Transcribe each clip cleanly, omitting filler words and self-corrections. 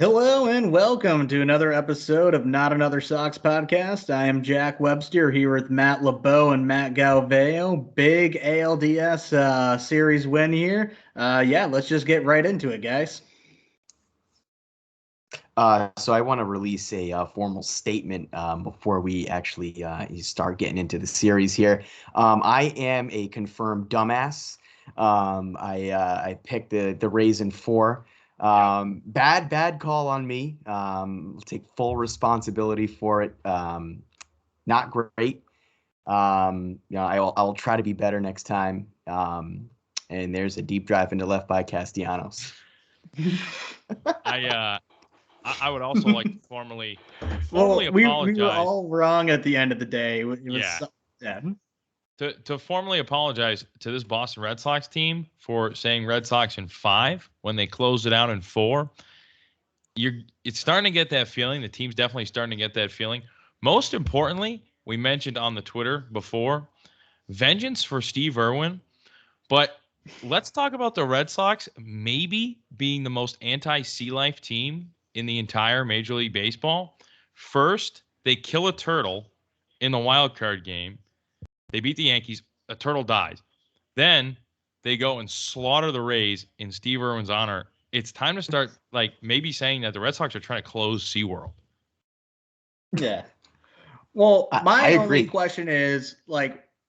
Hello and welcome to another episode of Not Another Sox podcast. I am Jack Webster here with Matt LeBeau and Matt Galveo. Big ALDS series win here. Yeah, let's just get right into it, guys. So I want to release a formal statement before we actually start getting into the series here. I am a confirmed dumbass. I picked the Rays in four. Bad call on me. I'll take full responsibility for it. Not great. I'll try to be better next time. And there's a deep drive into left by Castellanos. I would also like to formally We were apologize. all wrong at the end of the day. It was Yeah. To formally apologize to this Boston Red Sox team for saying Red Sox in 5 when they closed it out in 4. It's starting to get that feeling. The team's definitely starting to get that feeling. Most importantly, we mentioned on the Twitter before, vengeance for Steve Irwin. But let's talk about the Red Sox maybe being the most anti-sea life team in the entire Major League Baseball. First, they kill a turtle in the wild card game. They beat the Yankees. A turtle dies. Then they go and slaughter the Rays in Steve Irwin's honor. It's time to start maybe saying that the Red Sox are trying to close SeaWorld. Yeah. Well, I only agree. question is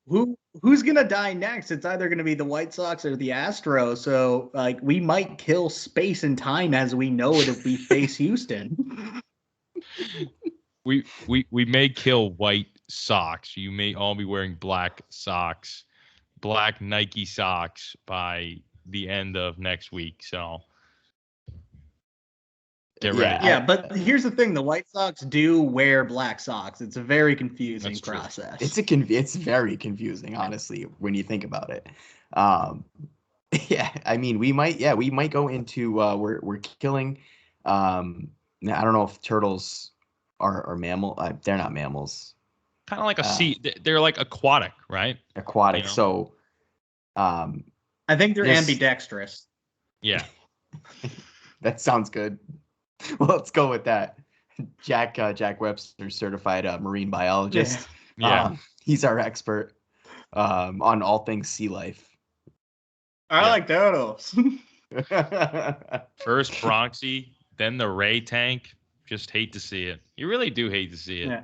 who's gonna die next? It's either gonna be the White Sox or the Astros. So we might kill space and time as we know it if we face Houston. We may kill white socks. You may all be wearing black socks, black Nike socks by the end of next week. So get ready. Yeah, but here's the thing: the White Sox do wear black socks. It's a very confusing process. It's very confusing, honestly, when you think about it. Yeah, I mean, we might go into we're killing. I don't know if turtles are mammal. They're not mammals. Kind of like a sea. They're like aquatic, right? Aquatic. You know? So, I think they're ambidextrous. Yeah, that sounds good. Well, let's go with that. Jack Webster, certified marine biologist. Yeah. He's our expert on all things sea life. I like turtles. First Bronxy, then the Ray tank. Just hate to see it. You really do hate to see it. Yeah.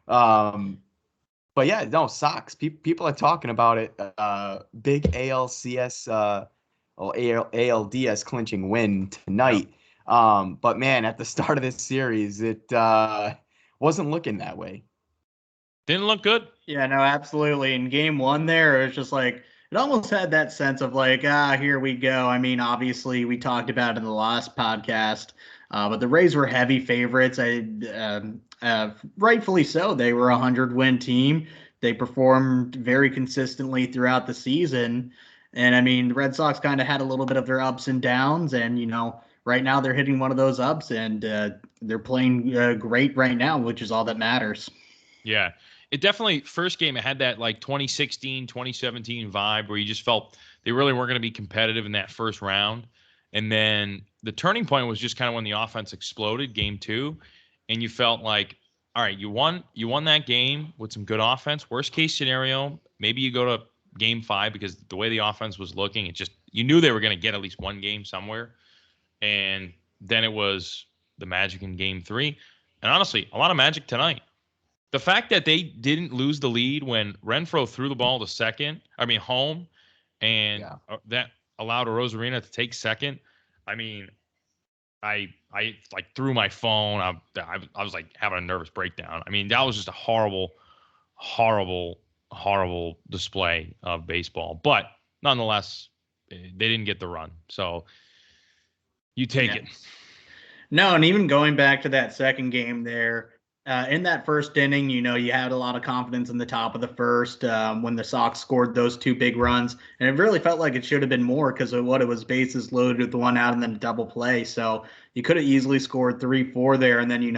But yeah, no, Sox. People are talking about it. Big ALCS, ALDS clinching win tonight. Yep. But man, at the start of this series, it wasn't looking that way. Didn't look good. Yeah, no, absolutely. In game 1 there, it was just like, it almost had that sense of like, here we go. I mean, obviously, we talked about it in the last podcast, but the Rays were heavy favorites. Rightfully so. They were a 100-win team. They performed very consistently throughout the season. And I mean, the Red Sox kind of had a little bit of their ups and downs. And, right now they're hitting one of those ups, and they're playing great right now, which is all that matters. Yeah. It definitely, first game, it had that 2016, 2017 vibe where you just felt they really weren't going to be competitive in that first round. And then the turning point was just kind of when the offense exploded, game 2, and you felt like, all right, you won that game with some good offense. Worst case scenario, maybe you go to game 5 because the way the offense was looking, you knew they were going to get at least one game somewhere. And then it was the magic in game 3. And honestly, a lot of magic tonight. The fact that they didn't lose the lead when Renfroe threw the ball to home, and that allowed Rosarina to take second. I mean, I threw my phone. I was like having a nervous breakdown. I mean, that was just a horrible, horrible, horrible display of baseball. But nonetheless, they didn't get the run. So you take it. No, and even going back to that second game there, in that first inning, you had a lot of confidence in the top of the first when the Sox scored those 2 big runs. And it really felt like it should have been more because of what it was, bases loaded with 1 out and then a double play. So you could have easily scored 3-4 there. And then, you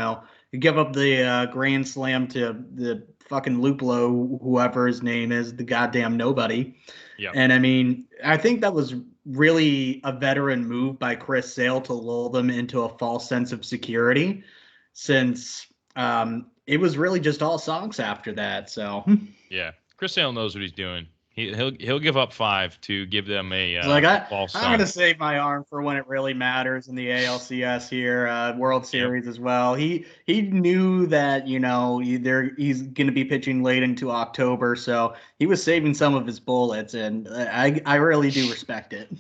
give up the grand slam to the fucking Luplo, whoever his name is, the goddamn nobody. Yeah. And I mean, I think that was really a veteran move by Chris Sale to lull them into a false sense of security, since it was really just all Sox after that. So Yeah, Chris Sale knows what he's doing. He'll give up 5 to give them a it's like false I'm gonna sense. save my arm for when it really matters in the ALCS here, World Yep. Series as well. He knew that either he's gonna be pitching late into October, so he was saving some of his bullets, and I really do respect it.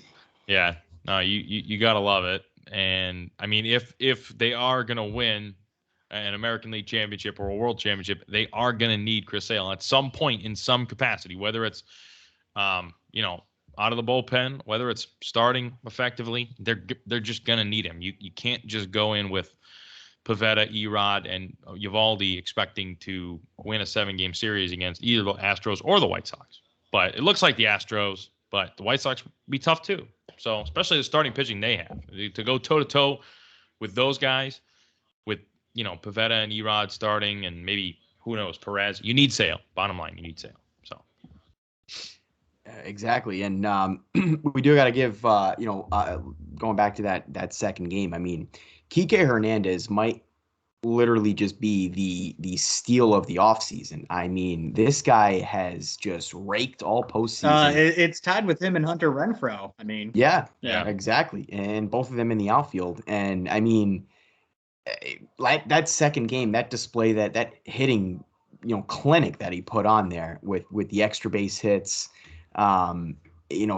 Yeah, no, you gotta love it. And I mean, if they are gonna win an American League championship or a World Championship, they are gonna need Chris Sale at some point in some capacity, whether it's out of the bullpen, whether it's starting effectively, they're just gonna need him. You can't just go in with Pivetta, Erod, and Eovaldi expecting to win a 7-game series against either the Astros or the White Sox. But it looks like the Astros, but the White Sox be tough too. So especially the starting pitching they have to go toe to toe with those guys, with Pivetta and Erod starting, and maybe who knows Perez. You need Sale. Bottom line, you need Sale. So exactly, and we do got to give going back to that second game. I mean, Kike Hernandez might literally just be the steal of the offseason. I mean, this guy has just raked all postseason. It's tied with him and Hunter Renfroe. I mean, yeah, Yeah. exactly, and both of them in the outfield. And I mean, like that second game, that display, that hitting, clinic that he put on there with the extra base hits,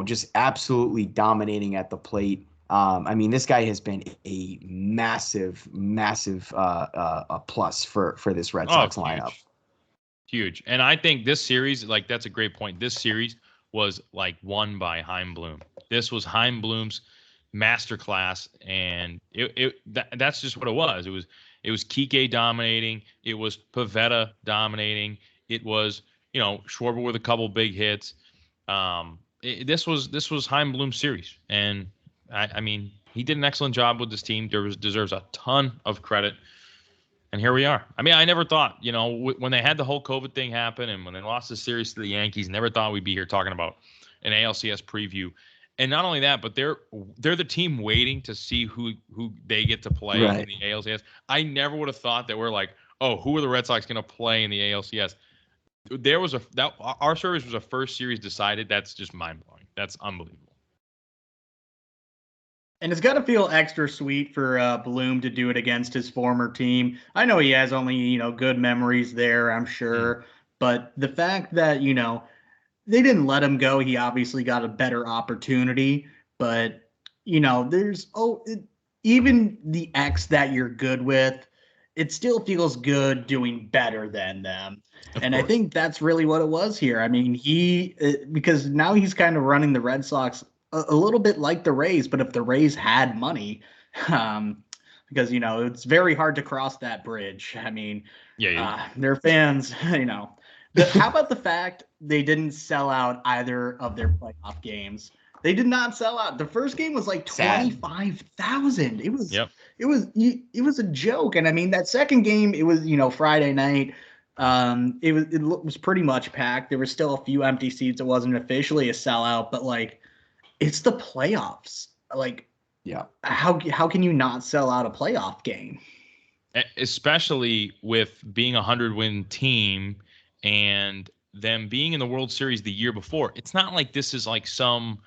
just absolutely dominating at the plate. I mean, this guy has been a massive a plus for this Red Sox lineup. Huge. And I think this series, like, that's a great point. This series was like won by Chaim Bloom. This was Chaim Bloom's masterclass, and that's just what it was. It was Kike dominating. It was Pivetta dominating. It was Schwarber with a couple big hits. This was Chaim Bloom's series, and I mean, he did an excellent job with this team. Deserves a ton of credit. And here we are. I mean, I never thought, when they had the whole COVID thing happen and when they lost the series to the Yankees, never thought we'd be here talking about an ALCS preview. And not only that, but they're the team waiting to see who they get to play in the ALCS. I never would have thought that we're like, oh, who are the Red Sox going to play in the ALCS? Our series was a first series decided. That's just mind blowing. That's unbelievable. And it's got to feel extra sweet for Bloom to do it against his former team. I know he has only, good memories there, I'm sure. But the fact that, they didn't let him go, he obviously got a better opportunity. But, there's even the X that you're good with, it still feels good doing better than them. And I think that's really what it was here. I mean, because now he's kind of running the Red Sox a little bit like the Rays, but if the Rays had money, because, it's very hard to cross that bridge. I mean, their fans, how about the fact they didn't sell out either of their playoff games? They did not sell out. The first game was like 25,000. It was a joke. And I mean, that second game, it was, Friday night. It was pretty much packed. There were still a few empty seats. It wasn't officially a sellout, but like, it's the playoffs. Like, how can you not sell out a playoff game? Especially with being a 100-win team and them being in the World Series the year before. It's not like this is like some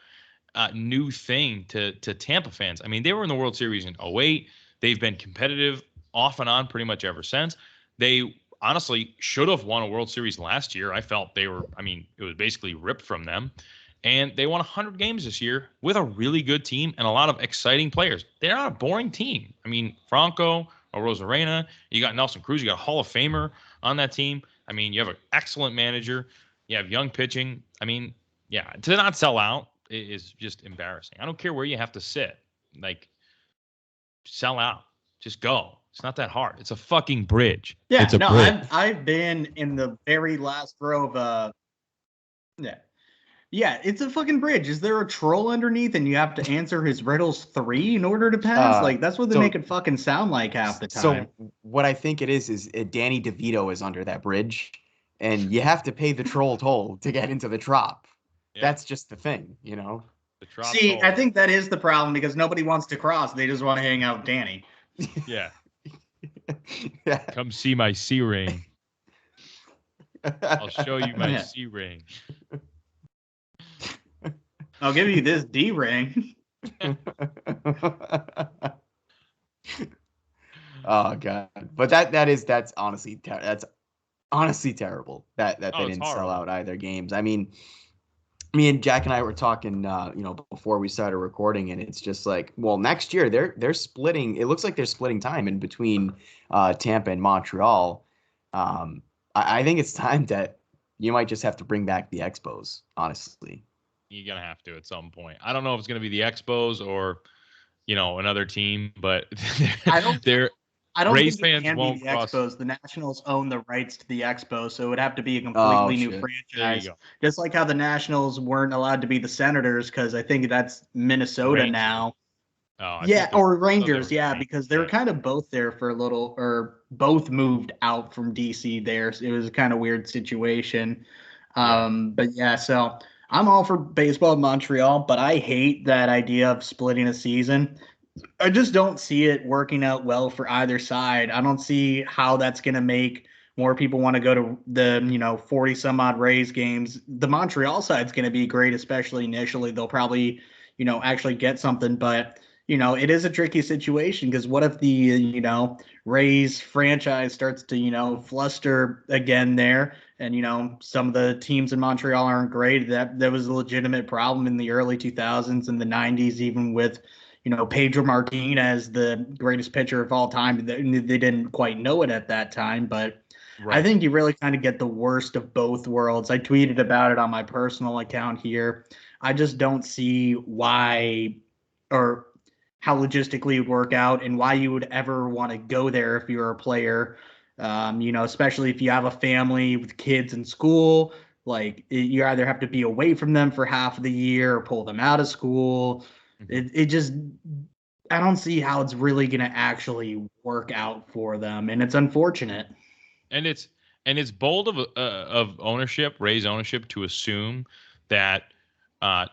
new thing to Tampa fans. I mean, they were in the World Series in 2008. They've been competitive off and on pretty much ever since. They honestly should have won a World Series last year. I felt it was basically ripped from them. And they won 100 games this year with a really good team and a lot of exciting players. They're not a boring team. I mean, Franco, Rosarena, you got Nelson Cruz, you got a Hall of Famer on that team. I mean, you have an excellent manager. You have young pitching. I mean, to not sell out is just embarrassing. I don't care where you have to sit. Like, sell out. Just go. It's not that hard. It's a fucking bridge. Yeah, it's a bridge. I've been in the very last row of Yeah, it's a fucking bridge. Is there a troll underneath and you have to answer his riddles 3 in order to pass? Like, that's what they make it fucking sound like half the time. So what I think it is Danny DeVito is under that bridge, and you have to pay the troll toll to get into the trop. Yeah. That's just the thing, The trop See, toll. I think that is the problem because nobody wants to cross. They just want to hang out with Danny. Yeah. Yeah. Come see my C ring. I'll show you my Yeah. C ring. I'll give you this D ring. Oh god, but that's honestly that's honestly terrible that they Oh, it's didn't sell horrible. out either games. I mean, me and Jack and I were talking, before we started recording, and it's just like, well, next year they're splitting. It looks like they're splitting time in between Tampa and Montreal. I think it's time that you might just have to bring back the Expos, honestly. You're gonna have to at some point. I don't know if it's gonna be the Expos or another team, but they're I don't Rays think it fans can be won't the cross. Expos. The Nationals own the rights to the Expos, so it would have to be a Oh completely new shit. There you franchise. go. Just like how the Nationals weren't allowed to be the Senators because I think that's Minnesota Rangers. now. Oh, I Yeah, think or I thought they Rangers, were yeah, Rangers, because they were yeah. kind of both there for a little, or both moved out from DC there. So it was a kind of weird situation. Yeah. But yeah, so I'm all for baseball in Montreal, but I hate that idea of splitting a season. I just don't see it working out well for either side. I don't see how that's going to make more people want to go to the 40 some odd Rays games. The Montreal side's going to be great, especially initially. They'll probably actually get something, but it is a tricky situation because what if the Rays franchise starts to fluster again there, and some of the teams in Montreal aren't great. That was a legitimate problem in the early 2000s and the 90s, even with Pedro Martinez, the greatest pitcher of all time. They didn't quite know it at that time, but I Right. think you really kind of get the worst of both worlds. I tweeted about it on my personal account here. I just don't see why or how logistically it would work out and why you would ever want to go there if you're a player. Especially if you have a family with kids in school, like you either have to be away from them for half of the year or pull them out of school. Mhm. It just I don't see how it's really going to actually work out for them, and it's unfortunate. And it's bold of ownership, Rays ownership, to assume that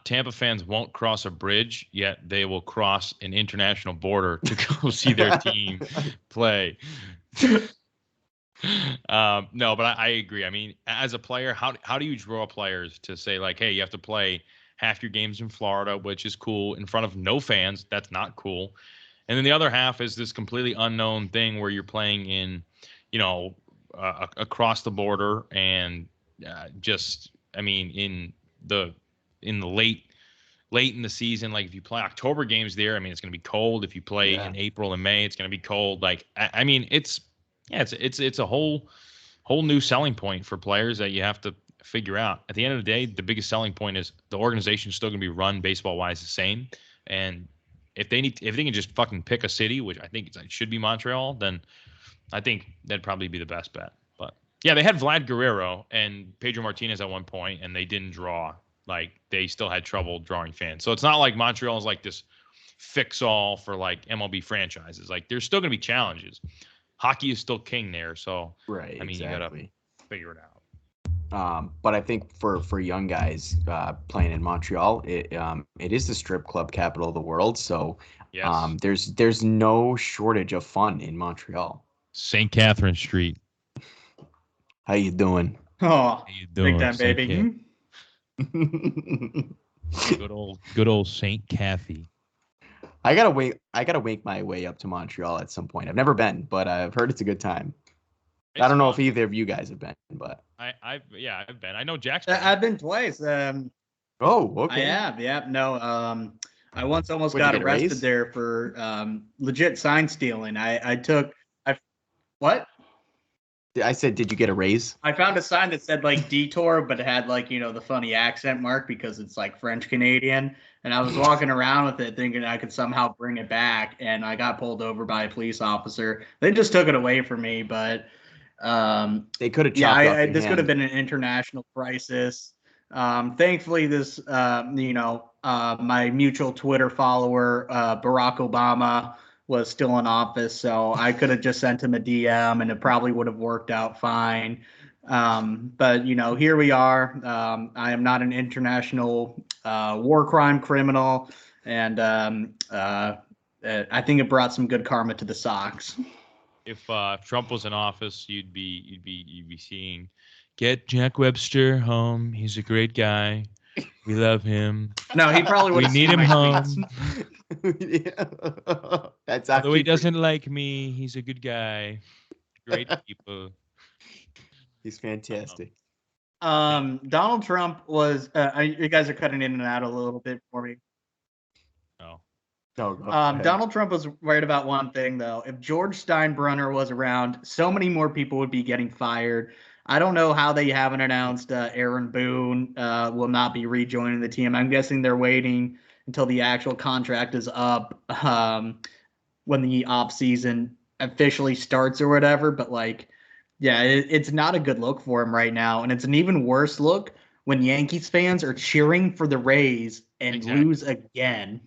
Tampa fans won't cross a bridge, yet they will cross an international border to go see their team play. No, but I agree. I mean, as a player, how do you draw players to say like, hey, you have to play half your games in Florida, which is cool, in front of no fans? That's not cool. And then the other half is this completely unknown thing where you're playing in, across the border and I mean, the in the late in the season, like if you play October games there, I mean, it's going to be cold. If you play Yeah. in April and May, it's going to be cold. Like, I mean, it's a whole new selling point for players that you have to figure out. At the end of the day, the biggest selling point is the organization's still going to be run baseball wise the same. And if they can just fucking pick a city, which I think it should be Montreal, then I think that'd probably be the best bet. But yeah, they had Vlad Guerrero and Pedro Martinez at one point, and they didn't draw. Like they still had trouble drawing fans. So it's not like Montreal is like this fix all for like MLB franchises. Like there's still going to be challenges. Hockey is still king there, so Right. I mean, Exactly. you gotta figure it out. But I think for young guys playing in Montreal, it is the strip club capital of the world. So Yes, there's no shortage of fun in Montreal. St. Catherine Street. How you doing? Oh, How you big doing, time, St. baby. Cat? Good old St. Cathy. I gotta make my way up to Montreal at some point. I've never been, but I've heard it's a good time. I It's don't know fun. if either of you guys have been, but I've been. I know Jack's been. I've been twice. oh, I okay. have. Yep. No. I once almost What'd you got get, a arrested raise? there for legit sign stealing. What? I said, did you get a raise? I found a sign that said like detour, but it had like, the funny accent mark because it's like French Canadian. And I was walking around with it thinking I could somehow bring it back. And I got pulled over by a police officer. They just took it away from me. But They could have yeah, chopped off your this could have hand. been an international crisis. Thankfully, this, my mutual Twitter follower, Barack Obama, was still in office, so I could have just sent him a DM, and it probably would have worked out fine. But here we are. I am not an international war crime criminal, and I think it brought some good karma to the Sox. If Trump was in office, you'd be seeing, get Jack Webster home. He's a great guy. We love him. No, he probably would. We need him home. That's Although he actually doesn't like me, he's a good guy. Great people. he's fantastic. Donald Trump was. You guys are cutting in and out a little bit for me. Oh. No, go ahead. Donald Trump was right about one thing, though. If George Steinbrenner was around, so many more people would be getting fired. I don't know how they haven't announced Aaron Boone will not be rejoining the team. I'm guessing they're waiting until the actual contract is up when the off season officially starts or whatever. But yeah, it's not a good look for him right now, and it's an even worse look when Yankees fans are cheering for the Rays and lose again.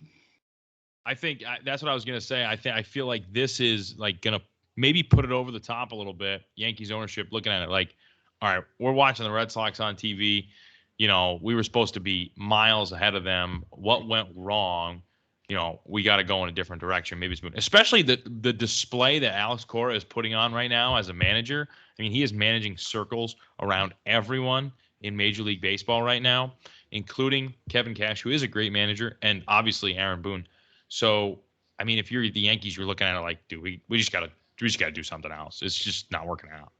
I think that's what I was gonna say. I feel like this is gonna maybe put it over the top a little bit. Yankees ownership looking at it like, all right, we're watching the Red Sox on TV. We were supposed to be miles ahead of them. What went wrong? We got to go in a different direction. Maybe it's especially the display that Alex Cora is putting on right now as a manager. I mean, he is managing circles around everyone in Major League Baseball right now, including Kevin Cash, who is a great manager, and obviously Aaron Boone. So, I mean, if you're the Yankees, you're looking at it like, dude, we just gotta do something else. It's just not working out.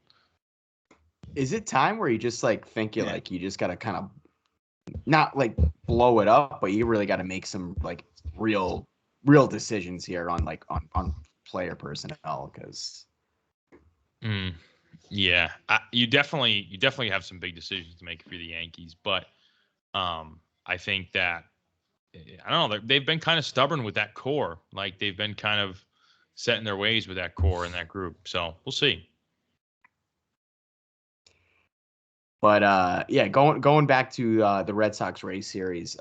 Is it time where you just think you you just gotta kind of not blow it up, but you really got to make some real decisions here on player personnel? Because yeah, you definitely have some big decisions to make for the Yankees, but I think that I don't know, they've been kind of stubborn with that core. They've been kind of set in their ways with that core and that group. So we'll see. But yeah, going back to the Red Sox Rays series,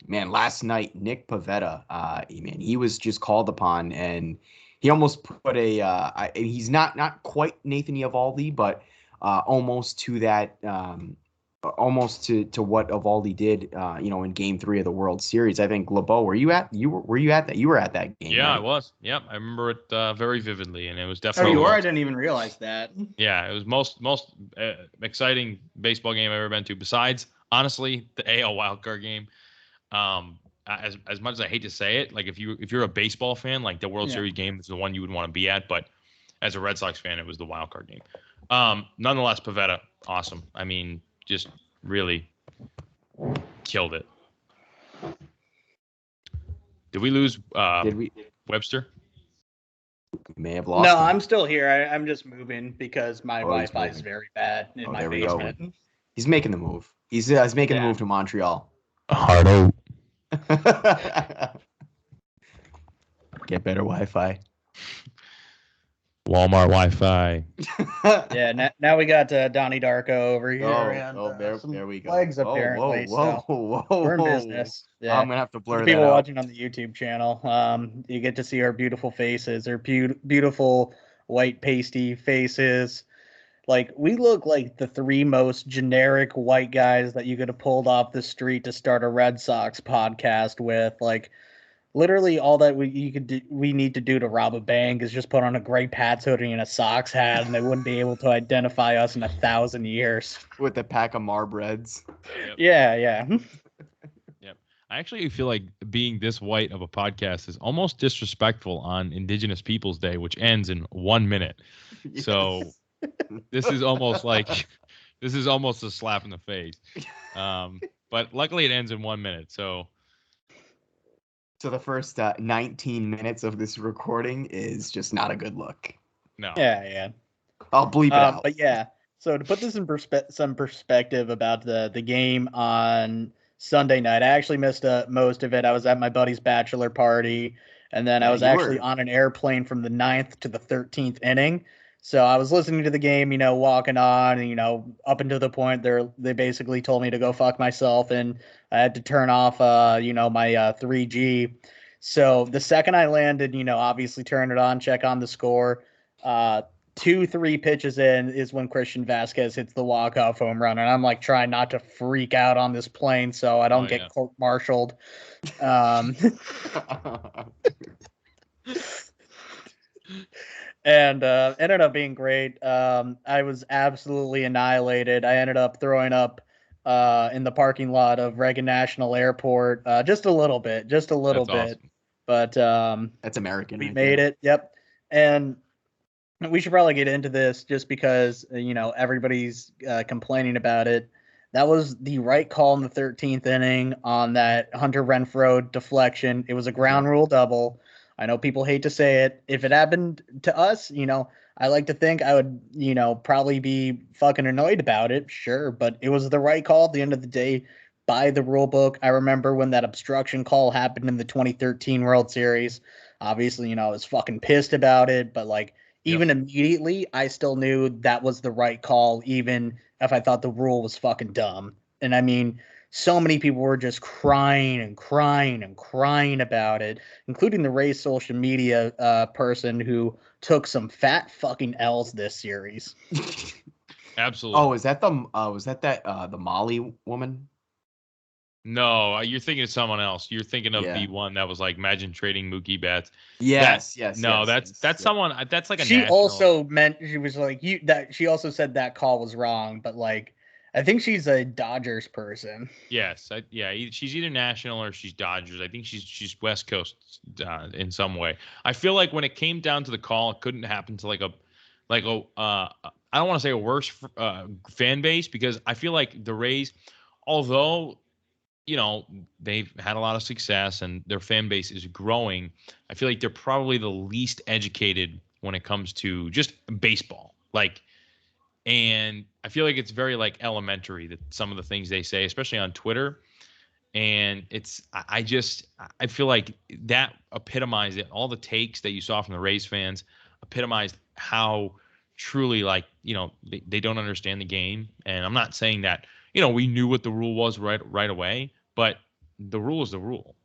man, last night Nick Pivetta, man, he was just called upon, and he almost put he's not quite Nathan Eovaldi, but almost to that, almost to what Eovaldi did, in Game 3 of the World Series. I think LeBeau, were you at that? You were at that game. Yeah, right? I was. Yep, I remember it very vividly, and it was Oh, definitely. you were? I didn't even realize that. Yeah, it was most exciting baseball game I've ever been to. Besides, honestly, the AL wildcard game. As much as I hate to say it, if you're a baseball fan, the World Series game is the one you would want to be at. But as a Red Sox fan, it was the wildcard game. Nonetheless, Pivetta, awesome. I mean, just really killed it. Did we lose Webster? We may have lost No, him. I'm still here. I'm just moving because my Wi-Fi is very bad in my basement. He's making the move. He's making the move to Montreal. Hard out. Get better Wi-Fi. Walmart Wi-Fi. Yeah, now we got Donnie Darko over here. There we go. Legs apparently. Whoa. We're in business. Yeah. I'm gonna have to blur that people out. watching on the YouTube channel. You get to see our beautiful faces, our beautiful white pasty faces. We look like the three most generic white guys that you could have pulled off the street to start a Red Sox podcast with. Literally all that we need to do to rob a bank is just put on a gray Pats hoodie and a Sox hat, and they wouldn't be able to identify us in 1,000 years. With a pack of Marbreds. Yep. Yeah. Yep. I actually feel like being this white of a podcast is almost disrespectful on Indigenous Peoples Day, which ends in 1 minute. Yes. So this is almost a slap in the face. But luckily it ends in 1 minute. So the first 19 minutes of this recording is just not a good look. No. Yeah. I'll bleep it out. But yeah, so to put this in some perspective about the game on Sunday night, I actually missed most of it. I was at my buddy's bachelor party, and then I was actually on an airplane from the 9th to the 13th inning. So I was listening to the game, walking on, and, up until the point they basically told me to go fuck myself, and I had to turn off, my 3G. So the second I landed, obviously turn it on, check on the score. 2-3 pitches in is when Christian Vasquez hits the walk-off home run, and I'm like trying not to freak out on this plane so I don't get court-martialed. And ended up being great. I was absolutely annihilated. I ended up throwing up in the parking lot of Reagan National Airport, just a little bit. That's awesome. But that's American. We made it. Yep. And we should probably get into this just because everybody's complaining about it. That was the right call in the 13th inning on that Hunter Renfroe deflection. It was a ground rule double. I know people hate to say it. If it happened to us, I like to think I would, probably be fucking annoyed about it. Sure. But it was the right call at the end of the day by the rule book. I remember when that obstruction call happened in the 2013 World Series. Obviously, I was fucking pissed about it. But even immediately, I still knew that was the right call, even if I thought the rule was fucking dumb. And I mean, so many people were just crying and crying and crying about it, including the Rays social media person who took some fat fucking L's this series. Absolutely. Oh, is that the Molly woman? No, you're thinking of someone else. You're thinking of the one that was like, imagine trading Mookie Betts. Yes. No, that's someone. That's like a. She also meant she was like she also said that call was wrong, but I think she's a Dodgers person. Yes, she's either national or she's Dodgers. I think she's West Coast in some way. I feel like when it came down to the call, it couldn't happen to I don't want to say a worse fan base, because I feel like the Rays, although they've had a lot of success and their fan base is growing, I feel like they're probably the least educated when it comes to just baseball. And I feel like it's very elementary, that some of the things they say, especially on Twitter. And I feel like that epitomized it. All the takes that you saw from the Rays fans epitomized how truly they don't understand the game. And I'm not saying that, we knew what the rule was right away, but the rule is the rule.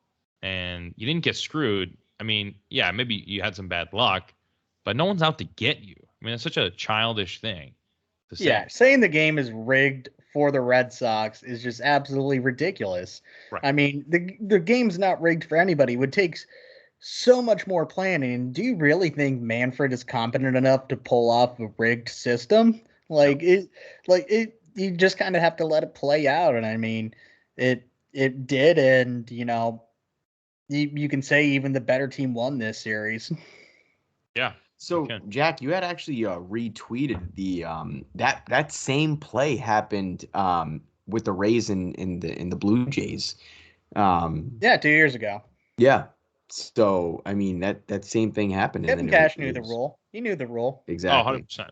And you didn't get screwed. I mean, yeah, maybe you had some bad luck, but no one's out to get you. I mean, it's such a childish thing. Yeah, saying the game is rigged for the Red Sox is just absolutely ridiculous. Right. I mean, the game's not rigged for anybody. It would take so much more planning. Do you really think Manfred is competent enough to pull off a rigged system? You just kind of have to let it play out. And I mean, it did, and you can say even the better team won this series. Yeah. So, Jack, you had actually retweeted the that same play happened with the Rays in the Blue Jays. 2 years ago. Yeah. So, I mean, that same thing happened. Kevin Cash knew the rule. He knew the rule. Exactly. 100%.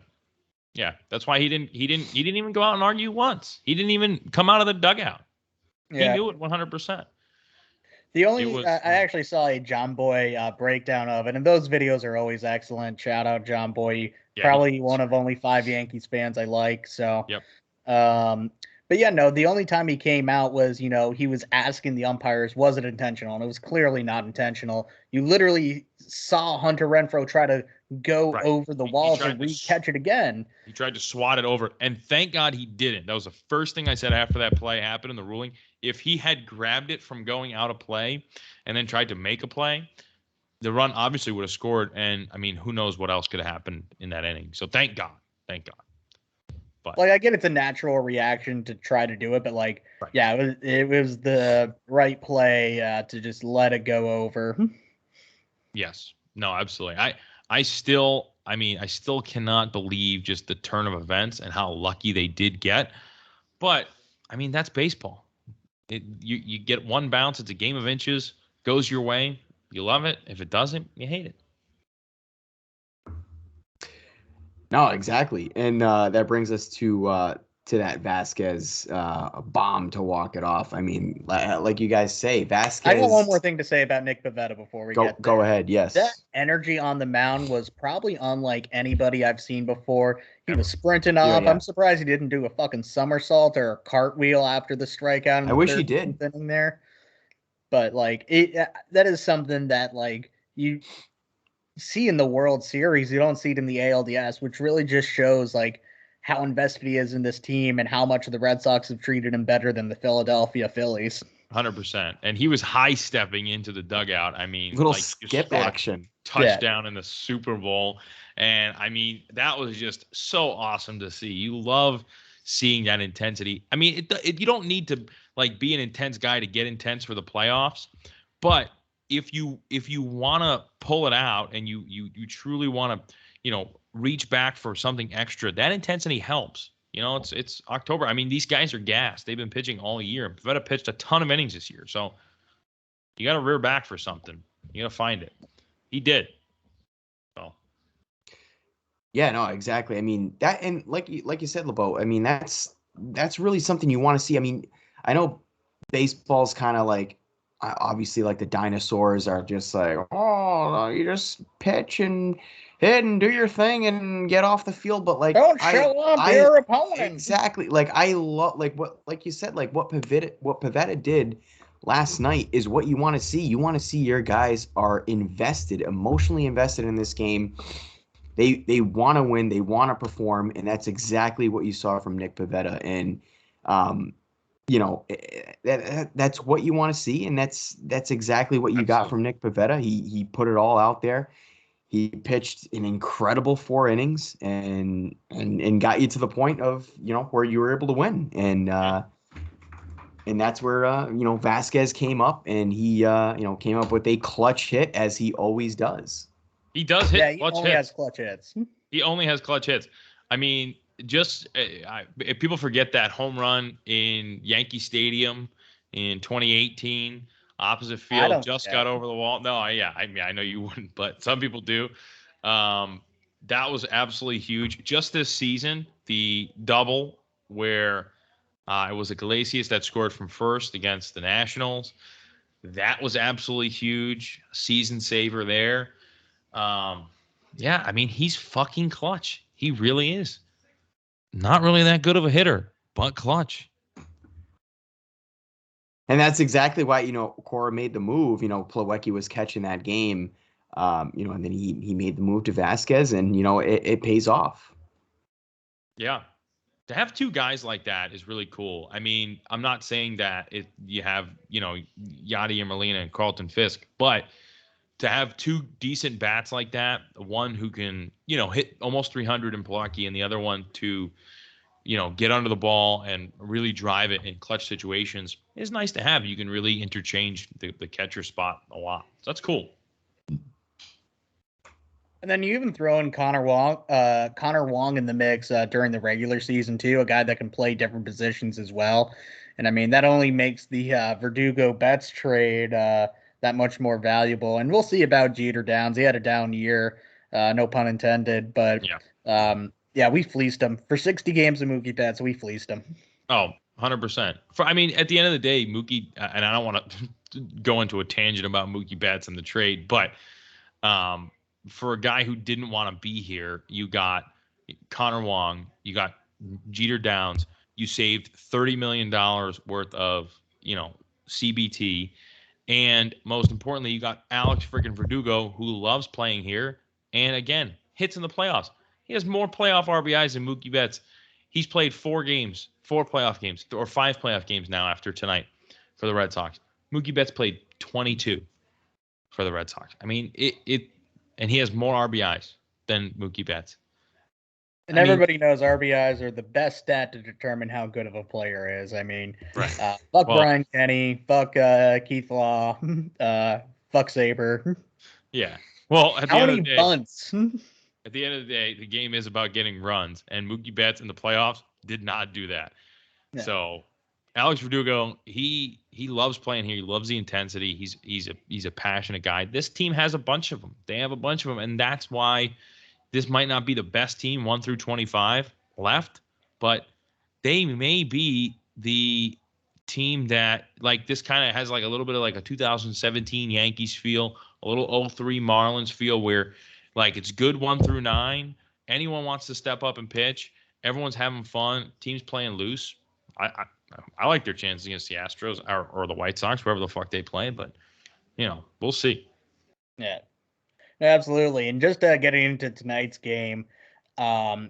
Yeah, that's why he didn't even go out and argue once. He didn't even come out of the dugout. Yeah. He knew it 100%. The only I actually saw a John Boy breakdown of it, and those videos are always excellent. Shout out John Boy, probably one of only 5 Yankees fans I like. So, yep. But yeah, no, the only time he came out was, he was asking the umpires, was it intentional? And it was clearly not intentional. You literally saw Hunter Renfroe try to go over the wall to re-catch it again. He tried to swat it over, and thank God he didn't. That was the first thing I said after that play happened in the ruling. If he had grabbed it from going out of play and then tried to make a play, the run obviously would have scored. And, I mean, who knows what else could have happened in that inning. So thank God. Thank God. But I get it's a natural reaction to try to do it, but yeah, it was the right play to just let it go over. Yes. No, absolutely. I still cannot believe just the turn of events and how lucky they did get. But I mean, that's baseball. You get one bounce. It's a game of inches. Goes your way, you love it. If it doesn't, you hate it. No, exactly. And that brings us to that Vasquez bomb to walk it off. I mean, like you guys say, Vasquez. I got one more thing to say about Nick Pivetta before we get there. Go ahead. Yes. That energy on the mound was probably unlike anybody I've seen before. He was sprinting up. Yeah. I'm surprised he didn't do a fucking somersault or a cartwheel after the strikeout. I wish he did. Inning there. But that is something that see in the World Series. You don't see it in the ALDS, which really just shows like how invested he is in this team and how much the Red Sox have treated him better than the Philadelphia Phillies. 100%. And he was high stepping into the dugout. I mean, Little like skip scored a action. touchdown in the Super Bowl. And I mean, that was just so awesome to see. You love seeing that intensity. I mean, you don't need to like be an intense guy to get intense for the playoffs, but if you want to pull it out and you truly want to, reach back for something extra, that intensity helps. It's October. I mean, these guys are gassed. They've been pitching all year. Pivetta pitched a ton of innings this year, so you got to rear back for something. You got to find it. He did. So. Yeah, no, exactly. I mean that, and like you said, LeBeau. I mean that's really something you want to see. I mean, I know baseball's kind of like, obviously, like the dinosaurs are just like, oh, no, you just pitch and hit and do your thing and get off the field. But like, Don't show up your opponent. Exactly. Like I love, like you said, like what Pivetta did last night is what you want to see. You want to see your guys are invested, emotionally invested in this game. They want to win, they want to perform, and that's exactly what you saw from Nick Pivetta. And that's what you want to see, and that's exactly what you got from Nick Pivetta. He put it all out there. He pitched an incredible 4 innings and got you to the point of where you were able to win. And that's where Vasquez came up, and he came up with a clutch hit, as he always does. He does hit clutch hits. He only has clutch hits. He only has clutch hits. I mean, if people forget that home run in Yankee Stadium in 2018, opposite field, just got over the wall. No, I mean, I know you wouldn't, but some people do. That was absolutely huge. Just this season, the double where it was Iglesias that scored from first against the Nationals. That was absolutely huge. Season saver there. Yeah, I mean, he's fucking clutch. He really is. Not really that good of a hitter, but clutch. And that's exactly why, Cora made the move. Plawecki was catching that game, and then he made the move to Vasquez, and, it pays off. Yeah. To have 2 guys like that is really cool. I mean, I'm not saying that you have, Yadier Molina and Carlton Fisk, but to have 2 decent bats like that, one who can, hit almost 300 in Plawecki, and the other one to, get under the ball and really drive it in clutch situations is nice to have. You can really interchange the catcher spot a lot. So that's cool. And then you even throw in Connor Wong in the mix during the regular season too, a guy that can play different positions as well. And I mean, that only makes the Verdugo Betts trade that much more valuable. And we'll see about Jeter Downs. He had a down year, no pun intended, but we fleeced him for 60 games of Mookie Betts. We fleeced him. Oh, 100%. I mean, at the end of the day, Mookie, and I don't want to go into a tangent about Mookie Betts and the trade, but for a guy who didn't want to be here, you got Connor Wong, you got Jeter Downs, you saved $30 million worth of, CBT. And most importantly, you got Alex freaking Verdugo, who loves playing here. And again, hits in the playoffs. He has more playoff RBIs than Mookie Betts. He's played 4 playoff games, or 5 playoff games now after tonight for the Red Sox. Mookie Betts played 22 for the Red Sox. I mean, and he has more RBIs than Mookie Betts. And everybody knows RBIs are the best stat to determine how good of a player is. I mean, right. Fuck Brian Kenny, fuck Keith Law, fuck Saber. Yeah. Well, at the how end many of the day, bunts? At the end of the day, the game is about getting runs, and Mookie Betts in the playoffs did not do that. Yeah. So Alex Verdugo, he loves playing here. He loves the intensity. He's a passionate guy. This team has a bunch of them. They have a bunch of them, and that's why this might not be the best team 1 through 25 left, but they may be the team that like this kind of has like a little bit of like a 2017 Yankees feel, a little 03 Marlins feel where like it's good 1 through 9. Anyone wants to step up and pitch. Everyone's having fun. Team's playing loose. I like their chances against the Astros or the White Sox, wherever the fuck they play, but we'll see. Yeah. Absolutely. And just getting into tonight's game, um,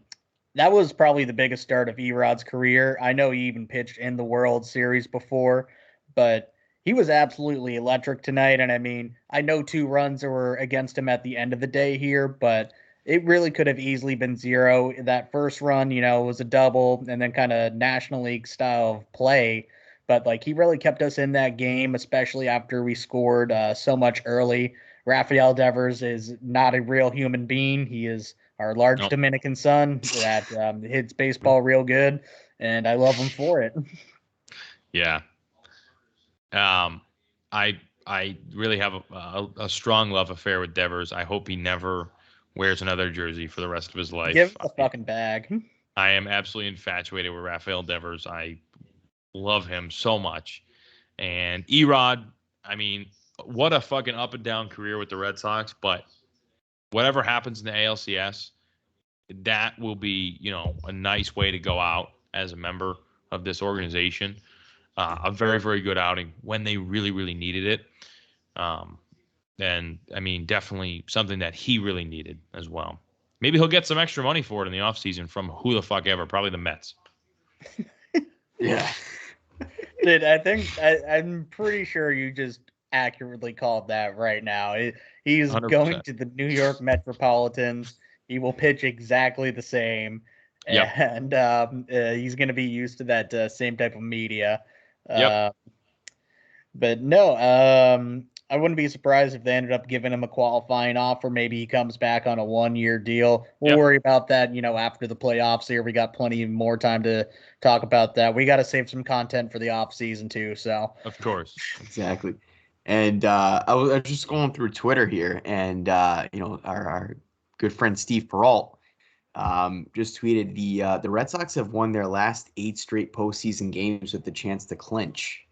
that was probably the biggest start of Erod's career. I know he even pitched in the World Series before, but he was absolutely electric tonight. And I mean, I know 2 runs were against him at the end of the day here, but it really could have easily been 0. That first run, was a double and then kind of National League style of play. But like he really kept us in that game, especially after we scored so much early. Rafael Devers is not a real human being. He is our large Nope. Dominican son that hits baseball real good, and I love him for it. Yeah. I really have a strong love affair with Devers. I hope he never wears another jersey for the rest of his life. Give him the fucking bag. I am absolutely infatuated with Rafael Devers. I love him so much. And Erod, I mean, what a fucking up and down career with the Red Sox. But whatever happens in the ALCS, that will be, a nice way to go out as a member of this organization. A very, very good outing when they really, really needed it. And I mean, definitely something that he really needed as well. Maybe he'll get some extra money for it in the offseason from who the fuck ever, probably the Mets. Yeah. Dude, I'm pretty sure you just accurately called that right now. He's 100%. going to the New York Metropolitans. He will pitch exactly the same, Yep. and he's going to be used to that same type of media. Yep. But no, I wouldn't be surprised if they ended up giving him a qualifying offer. Maybe he comes back on a 1-year deal. We'll Yep. worry about that, after the playoffs here. We got plenty more time to talk about that. We got to save some content for the off season too. So Of course. Exactly. And I was just going through Twitter here, and our good friend Steve Peralt just tweeted the Red Sox have won their last 8 straight postseason games with the chance to clinch.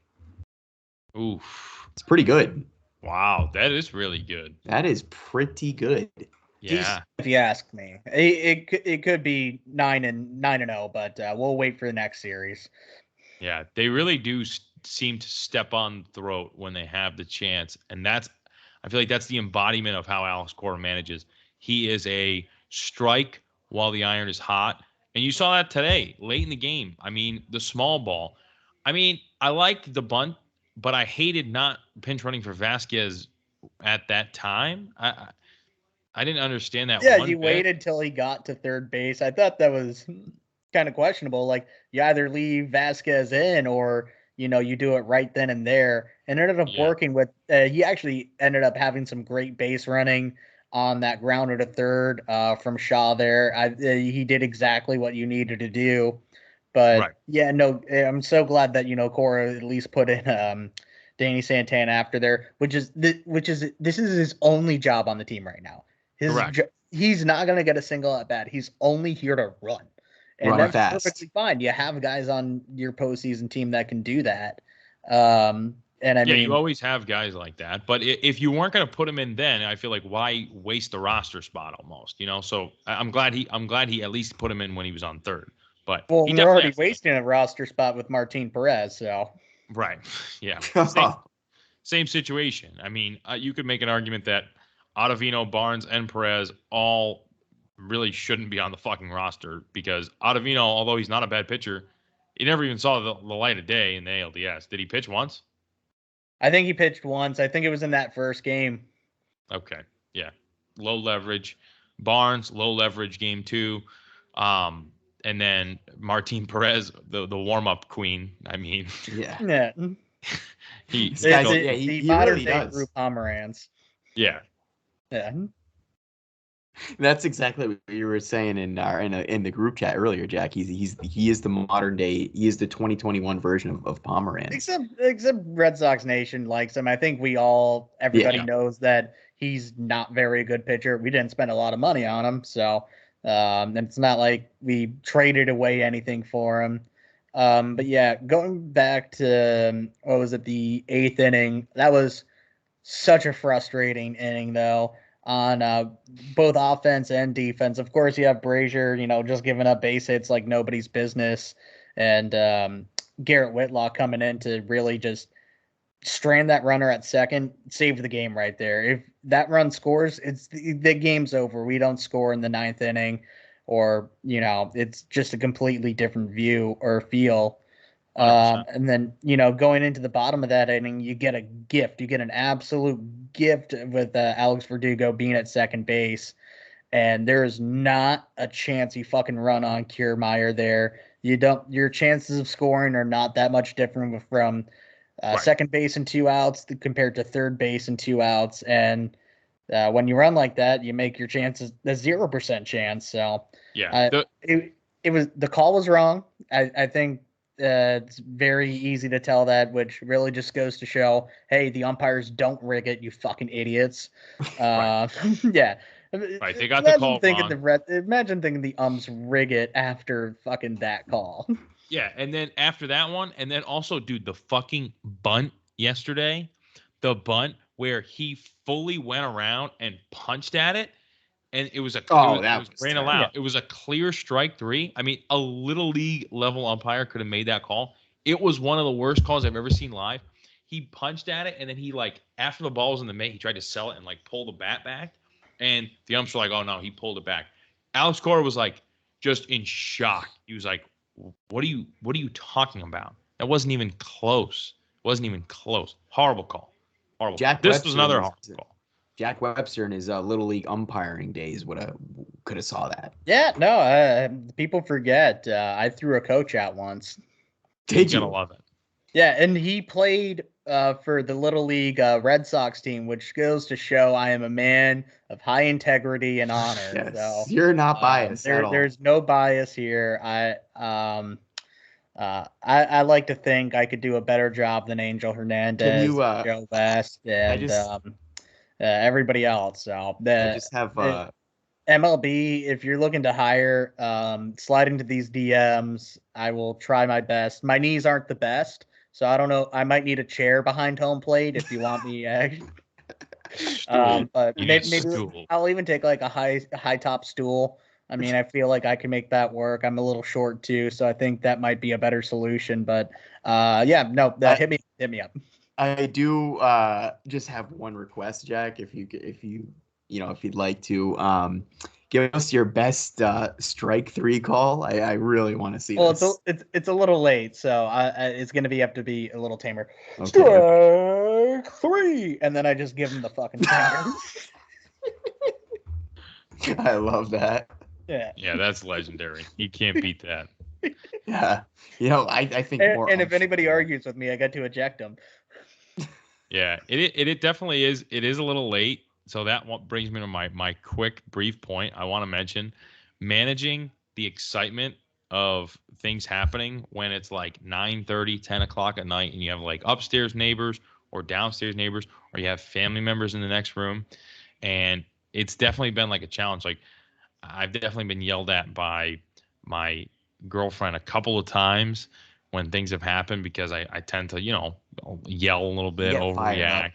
Oof. It's pretty good. Wow. That is really good. That is pretty good. Yeah. if you ask me, it could be 9-0, but we'll wait for the next series. Yeah. They really do seem to step on the throat when they have the chance. And I feel like that's the embodiment of how Alex Cora manages. He is a strike while the iron is hot. And you saw that today, late in the game. I mean, the small ball. I mean, I liked the bunt, but I hated not pinch running for Vasquez at that time. I didn't understand that. Yeah, one you bit. waited till he got to third base. I thought that was kind of questionable. Like you either leave Vasquez in or you do it right then and there. And ended up Yeah. working with. He actually ended up having some great base running on that grounder to third from Shaw there. He did exactly what you needed to do. But Right. yeah, no, I'm so glad that Cora at least put in Danny Santana after there, which is this is his only job on the team right now. Correct. He's not gonna get a single at bat. He's only here to run, and Run that's fast. perfectly fine. You have guys on your postseason team that can do that. And I Yeah, mean, you always have guys like that. But if you weren't going to put him in then, I feel like why waste the roster spot almost, So I'm glad he at least put him in when he was on third. But well, he we're definitely already has to- wasting a roster spot with Martin Perez, so Right. Yeah. Same situation. I mean, you could make an argument that Ottavino, Barnes, and Perez all really shouldn't be on the fucking roster because Ottavino, although he's not a bad pitcher, he never even saw the light of day in the ALDS. Did he pitch once? I think he pitched once. I think it was in that first game. Okay. Yeah. Low leverage. Barnes, low leverage game 2. And then Martin Perez, the warm-up queen. I mean, Yeah. he This guy's- It's yeah, the he modern really day does. Drew Pomeranz. yeah. Yeah. That's exactly what you were saying in the group chat earlier, Jack. He is the modern day. He is the 2021 version of Pomeranz. Except Red Sox Nation likes him. I think everybody Yeah. knows that he's not very good pitcher. We didn't spend a lot of money on him, so and it's not like we traded away anything for him. But yeah, going back to what was it, the 8th inning? That was such a frustrating inning, though, on both offense and defense. Of course, you have Brazier, just giving up base hits like nobody's business, and Garrett Whitlock coming in to really just strand that runner at second, saved the game right there. If that run scores, the game's over. We don't score in the ninth inning, or it's just a completely different view or feel. 100%. And then going into the bottom of that inning, you get a gift. You get an absolute gift with Alex Verdugo being at second base, and there is not a chance you fucking run on Kiermaier there. Your chances of scoring are not that much different from Right. second base and 2 outs compared to third base and 2 outs. And when you run like that, you make your chances a 0% chance. So Yeah. it was, the call was wrong. I think it's very easy to tell that, which really just goes to show, hey, the umpires don't rig it, you fucking idiots. Right. Yeah. Right. They got the call wrong. Imagine thinking the umps rig it after fucking that call. Yeah, and then after that one, and then also, dude, the fucking bunt yesterday, the bunt where he fully went around and punched at it, and it was a ran allowed. Yeah. It was a clear strike 3. I mean, a little league level umpire could have made that call. It was one of the worst calls I've ever seen live. He punched at it, and then he after the ball was in the mitt, he tried to sell it and pull the bat back, and the umps were like, "Oh no, he pulled it back." Alex Cora was just in shock. He was like, what are you talking about? That wasn't even close. Horrible call. Horrible. This was another horrible call. Jack Webster in his little league umpiring days could have saw that. Yeah, no, people forget. I threw a coach out once. Did you? Gonna love it. Yeah, and he played for the Little League Red Sox team, which goes to show I am a man of high integrity and honor. Yes, so, you're not biased at all. There's no bias here. I like to think I could do a better job than Angel Hernandez, Joe West, and everybody else. So I just have MLB, if you're looking to hire, slide into these DMs. I will try my best. My knees aren't the best, so I don't know. I might need a chair behind home plate if you want me. But maybe I'll even take a high top stool. I mean, I feel like I can make that work. I'm a little short too, so I think that might be a better solution. But hit me up. I do just have one request, Jack. If you'd like to give us your best strike 3 call, I really want to see. Well, it's a little late, so it's going to have to be a little tamer. Okay. Strike 3, and then I just give him the fucking finger. I love that. Yeah, that's legendary. You can't beat that. Yeah, I think more. And if anybody argues with me, I got to eject them. Yeah, it definitely is. It is a little late. So that brings me to my quick, brief point. I want to mention managing the excitement of things happening when it's 9:30, 10 o'clock at night, and you have upstairs neighbors or downstairs neighbors, or you have family members in the next room. And it's definitely been a challenge. I've definitely been yelled at by my girlfriend a couple of times when things have happened because I tend to, yell a little bit, overreact.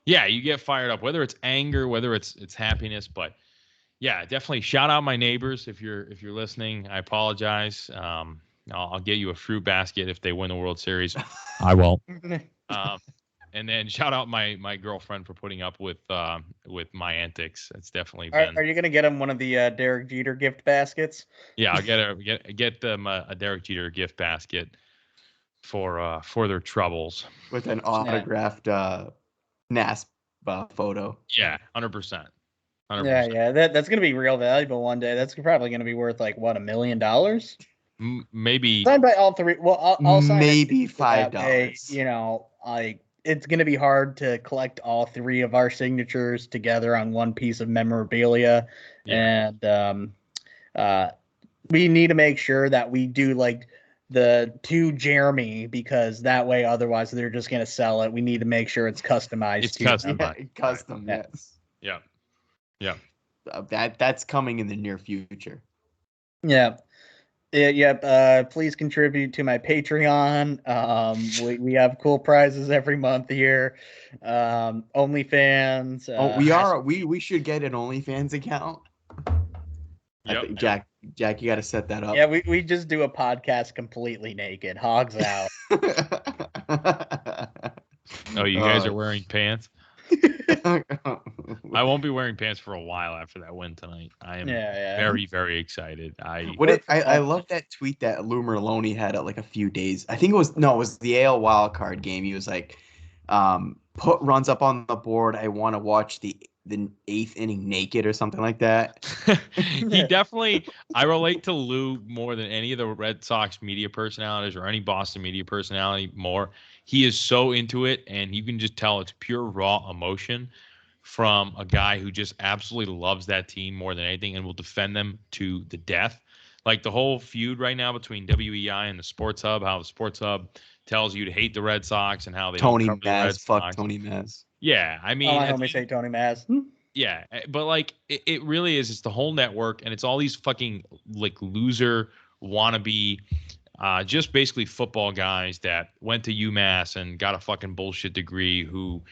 Yeah, you get fired up, whether it's anger, whether it's happiness. But yeah, definitely shout out my neighbors if you're listening. I apologize. I'll get you a fruit basket if they win the World Series. I won't. And then shout out my girlfriend for putting up with my antics. It's definitely been. Are you gonna get them one of the Derek Jeter gift baskets? Yeah, I'll get them a Derek Jeter gift basket for their troubles with an autographed NASP photo. Yeah, 100%. Yeah, that's gonna be real valuable one day. That's probably gonna be worth $1 million? Maybe signed by all 3. Well, I'll sign maybe $5. It's going to be hard to collect all 3 of our signatures together on one piece of memorabilia. Yeah. And we need to make sure that we do the to Jeremy, because that way, otherwise they're just going to sell it. We need to make sure it's customized. It's custom. Custom, yes. Yeah. Yeah. That's coming in the near future. Yeah. Yep. Please contribute to my Patreon. We have cool prizes every month here. OnlyFans. We should get an OnlyFans account. Yep. Jack, you got to set that up. Yeah, we just do a podcast completely naked, hogs out. Oh, you guys are wearing pants? I won't be wearing pants for a while after that win tonight. I am very, very excited. I love that tweet that Lou Merloni had like a few days. I think it was the AL wild card game. He was like, put runs up on the board. I want to watch the 8th inning naked or something like that. He definitely, I relate to Lou more than any of the Red Sox media personalities or any Boston media personality more. He is so into it, and you can just tell it's pure raw emotion from a guy who just absolutely loves that team more than anything and will defend them to the death. Like the whole feud right now between WEI and the Sports Hub, how the Sports Hub tells you to hate the Red Sox and how they Tony don't cover the Red Maz, fuck Sox. Tony Maz. Yeah, I mean, all my homies hate Tony Maz. Yeah, but like it really is. It's the whole network, and it's all these fucking like loser wannabe, just basically football guys that went to UMass and got a fucking bullshit degree who